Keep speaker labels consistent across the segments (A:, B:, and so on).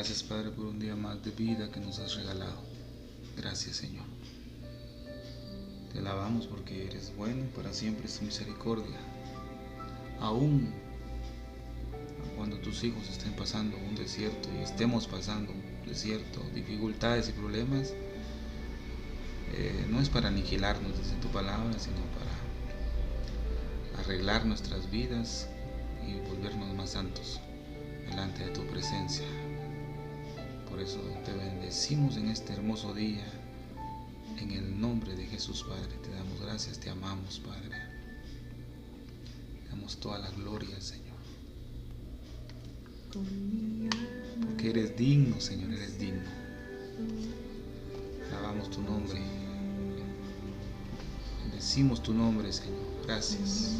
A: Gracias, Padre, por un día más de vida que nos has regalado. Gracias, Señor. Te alabamos porque eres bueno y para siempre es tu misericordia. Aún cuando tus hijos estén pasando un desierto y estemos pasando un desierto, dificultades y problemas, no es para aniquilarnos desde tu palabra, sino para arreglar nuestras vidas y volvernos más santos delante de tu presencia. Por eso te bendecimos en este hermoso día, en el nombre de Jesús, Padre. Te damos gracias, te amamos, Padre. Te damos toda la gloria, Señor. Porque eres digno, Señor, eres digno. Alabamos tu nombre. Bendecimos tu nombre, Señor. Gracias.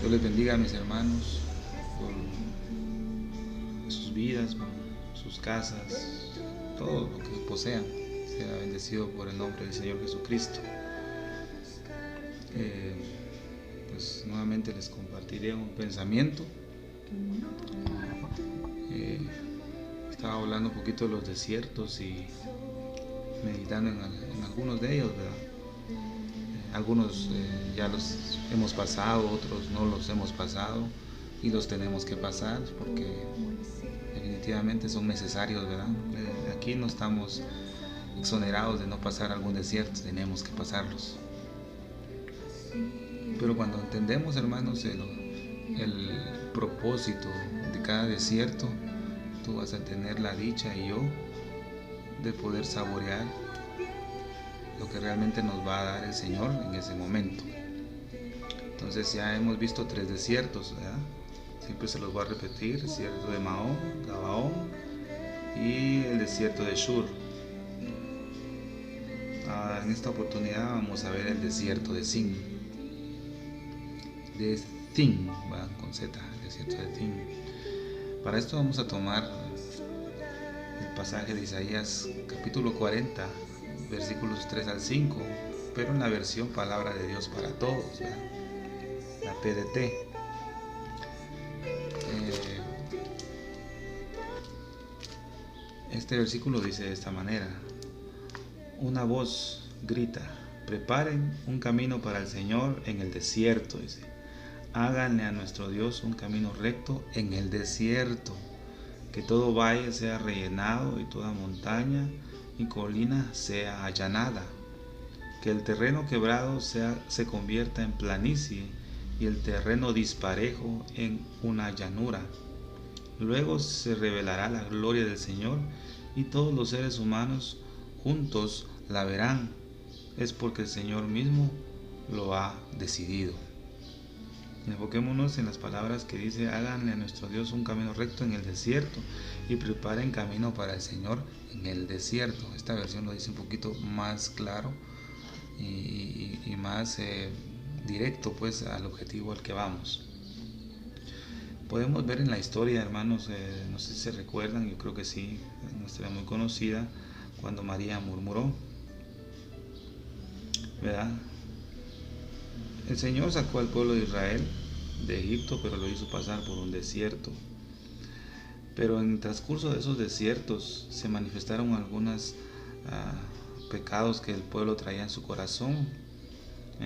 A: Dios les bendiga a mis hermanos por sus vidas, por sus casas, todo lo que posean. Sea bendecido por el nombre del Señor Jesucristo. Pues nuevamente les compartiré un pensamiento. Estaba hablando un poquito de los desiertos y meditando en algunos de ellos, ¿verdad? Algunos ya los hemos pasado, otros no los hemos pasado y los tenemos que pasar porque definitivamente son necesarios, ¿verdad? Aquí no estamos exonerados de no pasar algún desierto, tenemos que pasarlos. Pero cuando entendemos, hermanos, el propósito de cada desierto, tú vas a tener la dicha y yo de poder saborear lo que realmente nos va a dar el Señor en ese momento. Entonces ya hemos visto 3 desiertos, ¿verdad? Siempre se los voy a repetir: el desierto de Mahón, Gabaón y el desierto de Shur. En esta oportunidad vamos a ver el desierto de Zin. Con Z, el desierto de Zin. Para esto vamos a tomar el pasaje de Isaías capítulo 40, versículos 3 al 5, pero en la versión Palabra de Dios para Todos, ¿verdad? La PDT. Este versículo dice de esta manera: una voz grita, preparen un camino para el Señor en el desierto, dice. Háganle a nuestro Dios un camino recto en el desierto, que todo valle sea rellenado y toda montaña y colina sea allanada, que el terreno quebrado se convierta en planicie y el terreno disparejo en una llanura. Luego se revelará la gloria del Señor y todos los seres humanos juntos la verán. Es porque el Señor mismo lo ha decidido. Enfoquémonos en las palabras que dice: háganle a nuestro Dios un camino recto en el desierto y preparen camino para el Señor en el desierto. Esta versión lo dice un poquito más claro y más directo, pues, al objetivo al que vamos. Podemos ver en la historia, hermanos, no sé si se recuerdan, yo creo que sí, es una historia muy conocida, cuando María murmuró, ¿verdad? El Señor sacó al pueblo de Israel de Egipto, pero lo hizo pasar por un desierto. Pero en el transcurso de esos desiertos se manifestaron algunos pecados que el pueblo traía en su corazón.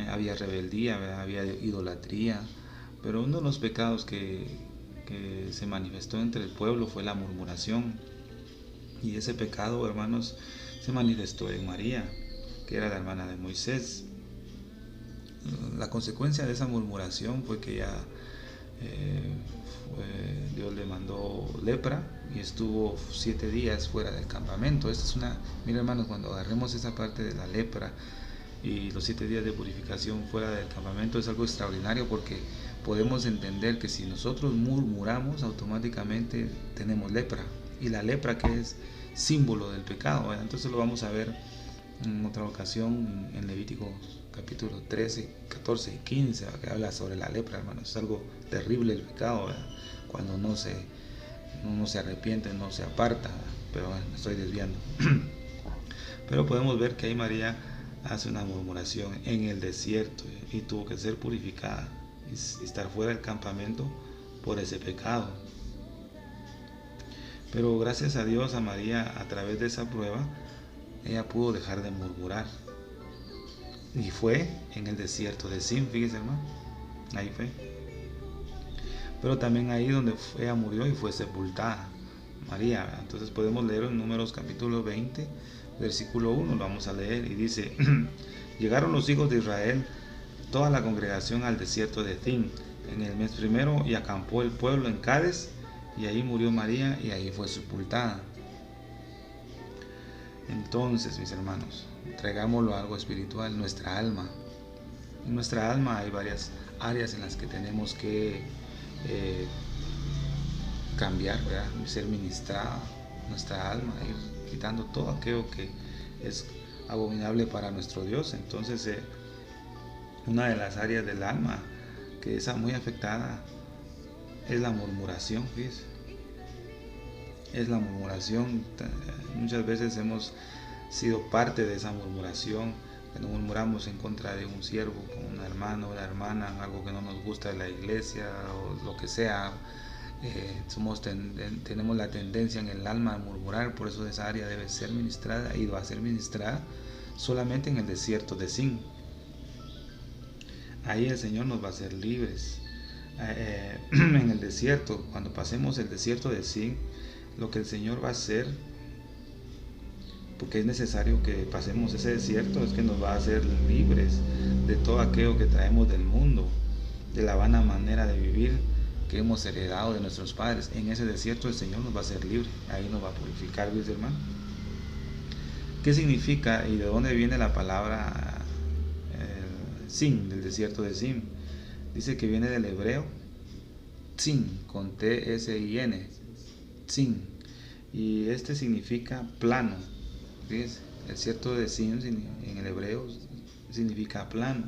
A: Había rebeldía, ¿verdad? Había idolatría, pero uno de los pecados que se manifestó entre el pueblo fue la murmuración. Y ese pecado, hermanos, se manifestó en María, que era la hermana de Moisés. La consecuencia de esa murmuración fue que Dios le mandó lepra y estuvo 7 días fuera del campamento. Mira, hermanos, cuando agarremos esa parte de la lepra y los 7 días de purificación fuera del campamento, es algo extraordinario, porque podemos entender que si nosotros murmuramos, automáticamente tenemos lepra, y la lepra, que es símbolo del pecado, ¿verdad? Entonces lo vamos a ver en otra ocasión en Levítico capítulo 13, 14 y 15, que habla sobre la lepra, hermanos. Es algo terrible el pecado, ¿verdad? Cuando no se arrepiente, no se aparta, ¿verdad? Pero bueno, me estoy desviando. Pero podemos ver que ahí María hace una murmuración en el desierto y tuvo que ser purificada y estar fuera del campamento por ese pecado. Pero gracias a Dios, a María, a través de esa prueba, ella pudo dejar de murmurar. Y fue en el desierto de Sin, fíjese, hermano. Ahí fue. Pero también ahí donde ella murió y fue sepultada, María. Entonces podemos leer en Números capítulo 20, versículo 1, lo vamos a leer, y dice: llegaron los hijos de Israel, toda la congregación, al desierto de Zin en el mes primero, y acampó el pueblo en Cades, y ahí murió María, y ahí fue sepultada. Entonces, mis hermanos, traigámoslo a algo espiritual, nuestra alma. En nuestra alma hay varias áreas en las que tenemos que cambiar, ¿verdad? Ser ministrada nuestra alma, ir quitando todo aquello que es abominable para nuestro Dios. Entonces, una de las áreas del alma que está muy afectada es la murmuración, ¿ves? Es la murmuración. Muchas veces hemos sido parte de esa murmuración, cuando murmuramos en contra de un siervo, con un hermano o una hermana, algo que no nos gusta de la iglesia o lo que sea. Tenemos la tendencia en el alma a murmurar. Por eso esa área debe ser ministrada, y va a ser ministrada solamente en el desierto de Sin. Ahí el Señor nos va a hacer libres. En el desierto, cuando pasemos el desierto de Sin, lo que el Señor va a hacer, porque es necesario que pasemos ese desierto, es que nos va a hacer libres de todo aquello que traemos del mundo, de la vana manera de vivir que hemos heredado de nuestros padres. En ese desierto el Señor nos va a hacer libre, ahí nos va a purificar, ¿ves, hermano? ¿Qué significa y de dónde viene la palabra Sin, del desierto de Sin? Dice que viene del hebreo Sin, con T-S-I-N, Sin, y este significa plano. ¿Ves? El desierto de Sin en el hebreo significa plano.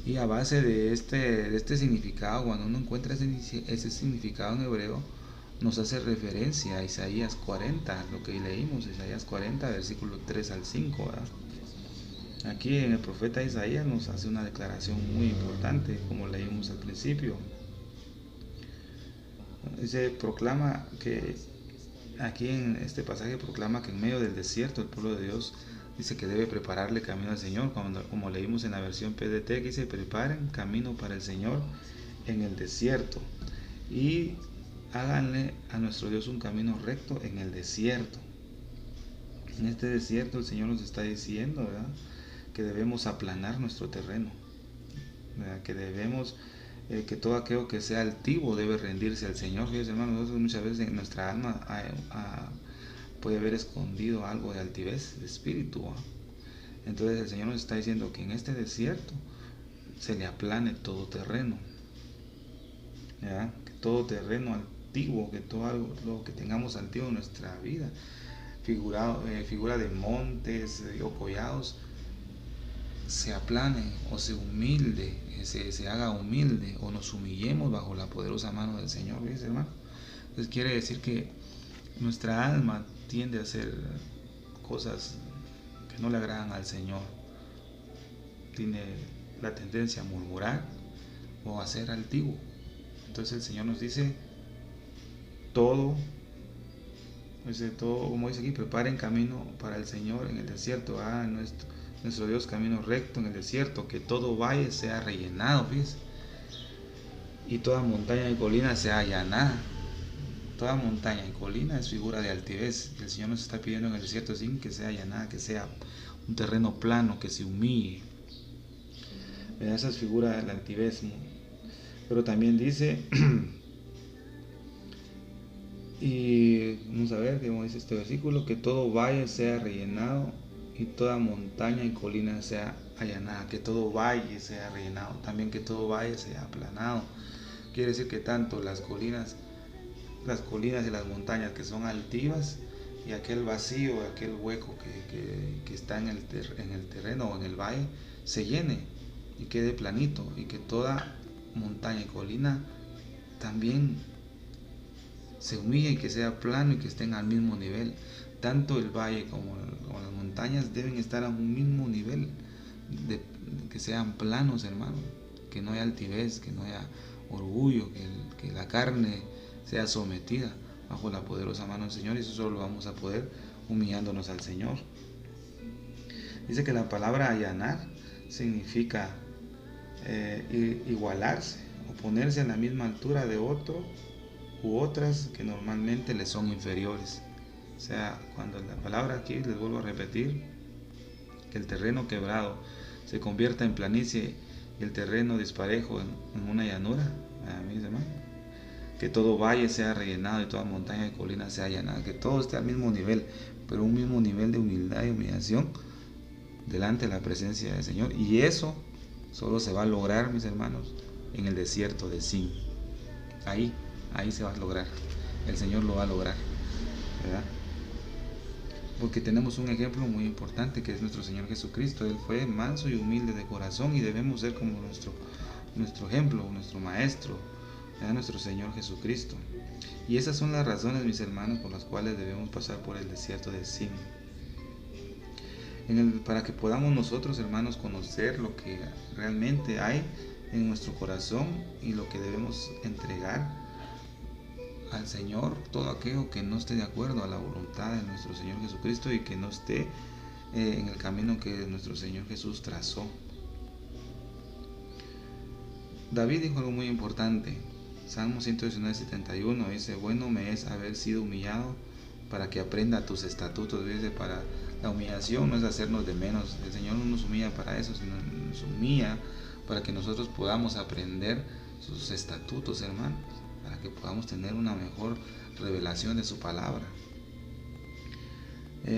A: Y a base de este significado, cuando uno encuentra ese significado en hebreo, nos hace referencia a Isaías 40, lo que leímos, Isaías 40, versículo 3 al 5, ¿verdad? Aquí en el profeta Isaías nos hace una declaración muy importante, como leímos al principio. Dice, proclama que, aquí en este pasaje proclama que en medio del desierto el pueblo de Dios dice que debe prepararle camino al Señor, como leímos en la versión PDT, que dice: preparen camino para el Señor en el desierto, y háganle a nuestro Dios un camino recto en el desierto. En este desierto el Señor nos está diciendo, ¿verdad?, que debemos aplanar nuestro terreno, ¿verdad?, que debemos, que todo aquello que sea altivo debe rendirse al Señor. Fíjense, hermanos, nosotros muchas veces en nuestra alma puede haber escondido algo de altivez de espíritu, ¿eh? Entonces el Señor nos está diciendo que en este desierto se le aplane todo terreno, ¿verdad?, que todo terreno antiguo, que todo lo que tengamos antiguo en nuestra vida, figura de montes o collados, se aplane o se humilde, se haga humilde, o nos humillemos bajo la poderosa mano del Señor, ¿ves, hermano? Entonces quiere decir que nuestra alma tiende a hacer cosas que no le agradan al Señor. Tiene la tendencia a murmurar o a ser altivo. Entonces el Señor nos dice todo, como dice aquí: preparen camino para el Señor en el desierto, nuestro Dios camino recto en el desierto, que todo valle sea rellenado, ¿ves?, y toda montaña y colina sea allanada. Toda montaña y colina es figura de altivez. El Señor nos está pidiendo en el desierto sin que sea allanada, que sea un terreno plano, que se humille. Esa es figura de la altivez. Pero también dice, y vamos a ver cómo dice este versículo: que todo valle sea rellenado y toda montaña y colina sea allanada. Que todo valle sea rellenado, también que todo valle sea aplanado. Quiere decir que tanto las colinas y las montañas que son altivas, y aquel vacío, aquel hueco que está en el terreno o en el valle, se llene y quede planito, y que toda montaña y colina también se humille y que sea plano y que estén al mismo nivel. Tanto el valle como las montañas deben estar a un mismo nivel, que sean planos, hermano, que no haya altivez, que no haya orgullo, que la carne sea sometida. bajo la poderosa mano del Señor, y eso solo lo vamos a poder humillándonos al Señor. Dice que la palabra allanar significa igualarse o ponerse a la misma altura de otro u otras que normalmente le son inferiores. O sea, cuando la palabra aquí, les vuelvo a repetir, que el terreno quebrado se convierta en planicie y el terreno disparejo en una llanura, mis hermanos, que todo valle sea rellenado y toda montaña y colina sea allanada, que todo esté al mismo nivel, pero un mismo nivel de humildad y humillación delante de la presencia del Señor. Y eso solo se va a lograr, mis hermanos, en el desierto de Sin. Ahí se va a lograr. El Señor lo va a lograr, ¿verdad? Porque tenemos un ejemplo muy importante, que es nuestro Señor Jesucristo. Él fue manso y humilde de corazón, y debemos ser como nuestro ejemplo, nuestro maestro, ¿verdad? Nuestro Señor Jesucristo. Y esas son las razones, mis hermanos, por las cuales debemos pasar por el desierto de Sin. Para que podamos nosotros, hermanos, conocer lo que realmente hay en nuestro corazón y lo que debemos entregar al Señor, todo aquello que no esté de acuerdo a la voluntad de nuestro Señor Jesucristo y que no esté en el camino que nuestro Señor Jesús trazó. David dijo algo muy importante. Salmo 119:71 dice: bueno me es haber sido humillado para que aprenda tus estatutos. Dice, para la humillación no es hacernos de menos. El Señor no nos humilla para eso, sino nos humilla para que nosotros podamos aprender sus estatutos, hermanos, para que podamos tener una mejor revelación de su palabra.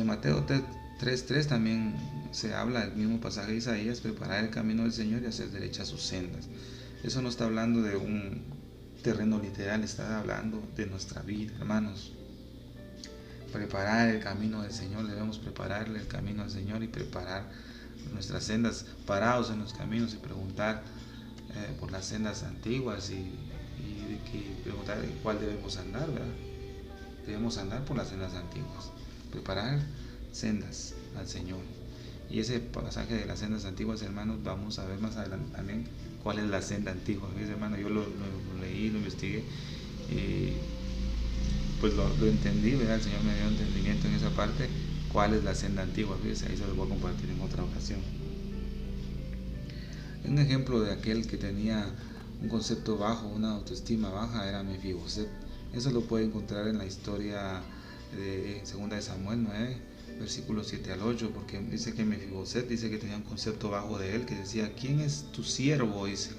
A: Mateo 3:3 también se habla del mismo pasaje de Isaías: preparar el camino del Señor y hacer derechas sus sendas. Eso no está hablando de un terreno literal, está hablando de nuestra vida, hermanos. Preparar el camino del Señor, debemos prepararle el camino al Señor y preparar nuestras sendas, parados en los caminos y preguntar por las sendas antiguas y preguntar en cuál debemos andar, ¿verdad? Debemos andar por las sendas antiguas, preparar sendas al Señor. Y ese pasaje de las sendas antiguas, hermanos, vamos a ver más adelante también cuál es la senda antigua. ¿Ves, hermano? Yo lo leí, lo investigué y pues lo entendí, ¿verdad? El Señor me dio entendimiento en esa parte, cuál es la senda antigua. Fíjense, ahí se lo voy a compartir en otra ocasión. Un ejemplo de aquel que tenía un concepto bajo, una autoestima baja, era Mefiboset. Eso lo puede encontrar en la historia de 2 de Samuel 9, versículos 7 al 8, porque dice que Mefiboset dice que tenía un concepto bajo de él, que decía: ¿quién es tu siervo? Dice,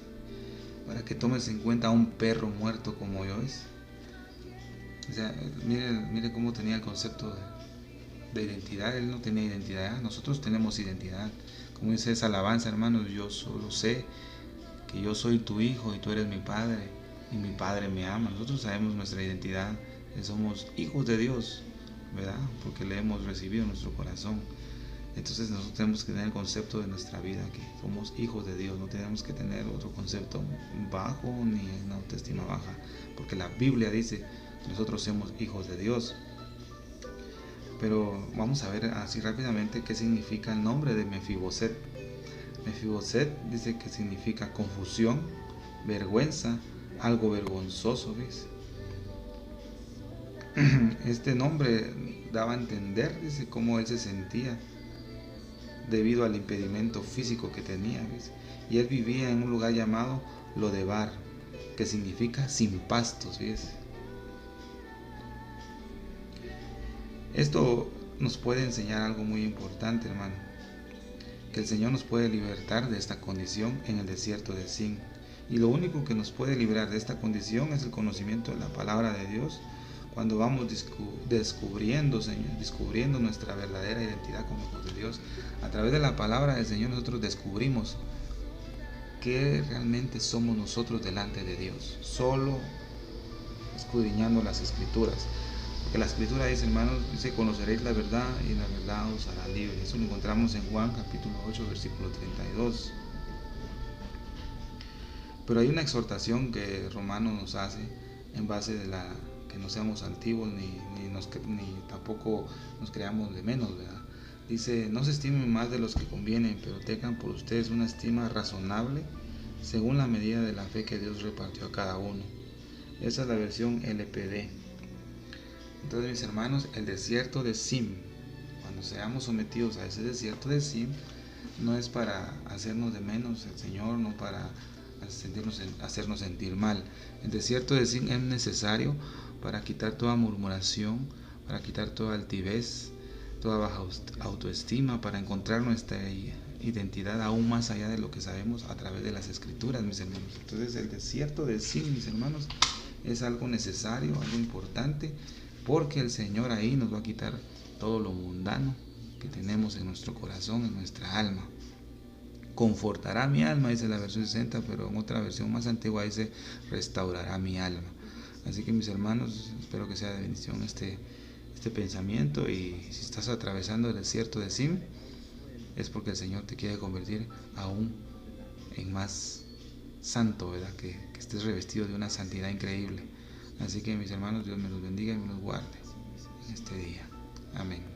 A: para que tomes en cuenta a un perro muerto como yo. Dice. O sea, mire cómo tenía el concepto de identidad. Él no tenía identidad, nosotros tenemos identidad. Como dice esa alabanza, hermanos: yo solo sé que yo soy tu hijo y tú eres mi padre y mi padre me ama. Nosotros sabemos nuestra identidad, que somos hijos de Dios, ¿verdad? Porque le hemos recibido en nuestro corazón. Entonces nosotros tenemos que tener el concepto de nuestra vida, que somos hijos de Dios. No tenemos que tener otro concepto bajo ni una autoestima baja, porque la Biblia dice que nosotros somos hijos de Dios. Pero vamos a ver así rápidamente qué significa el nombre de Mefiboset. Mefiboset dice que significa confusión, vergüenza, algo vergonzoso, ¿ves? Este nombre daba a entender, dice, cómo él se sentía debido al impedimento físico que tenía, ¿ves? Y él vivía en un lugar llamado Lodebar, que significa sin pastos, ¿ves? Esto nos puede enseñar algo muy importante, hermano, que el Señor nos puede libertar de esta condición en el desierto de Sin. Y lo único que nos puede librar de esta condición es el conocimiento de la palabra de Dios. Cuando vamos descubriendo nuestra verdadera identidad como hijos de Dios, a través de la palabra del Señor nosotros descubrimos qué realmente somos nosotros delante de Dios, solo escudriñando las Escrituras. Porque la Escritura dice, hermanos, dice: conoceréis la verdad y la verdad os hará libre. Eso lo encontramos en Juan capítulo 8, versículo 32. Pero hay una exhortación que Romanos nos hace en base de que no seamos altivos ni tampoco nos creamos de menos, ¿verdad? Dice: no se estimen más de los que convienen, pero tengan por ustedes una estima razonable según la medida de la fe que Dios repartió a cada uno. Esa es la versión LPD. Entonces, mis hermanos, el desierto de Zin, cuando seamos sometidos a ese desierto de Zin, no es para hacernos de menos el Señor, no para hacernos sentir mal. El desierto de Zin es necesario para quitar toda murmuración, para quitar toda altivez, toda baja autoestima, para encontrar nuestra identidad aún más allá de lo que sabemos a través de las Escrituras, mis hermanos. Entonces, el desierto de Zin, mis hermanos, es algo necesario, algo importante, porque el Señor ahí nos va a quitar todo lo mundano que tenemos en nuestro corazón, en nuestra alma. Confortará mi alma, dice la versión 60, pero en otra versión más antigua dice restaurará mi alma. Así que, mis hermanos, espero que sea de bendición este pensamiento, y si estás atravesando el desierto de Zin, es porque el Señor te quiere convertir aún en más santo, ¿verdad? Que estés revestido de una santidad increíble. Así que, mis hermanos, Dios me los bendiga y me los guarde en este día. Amén.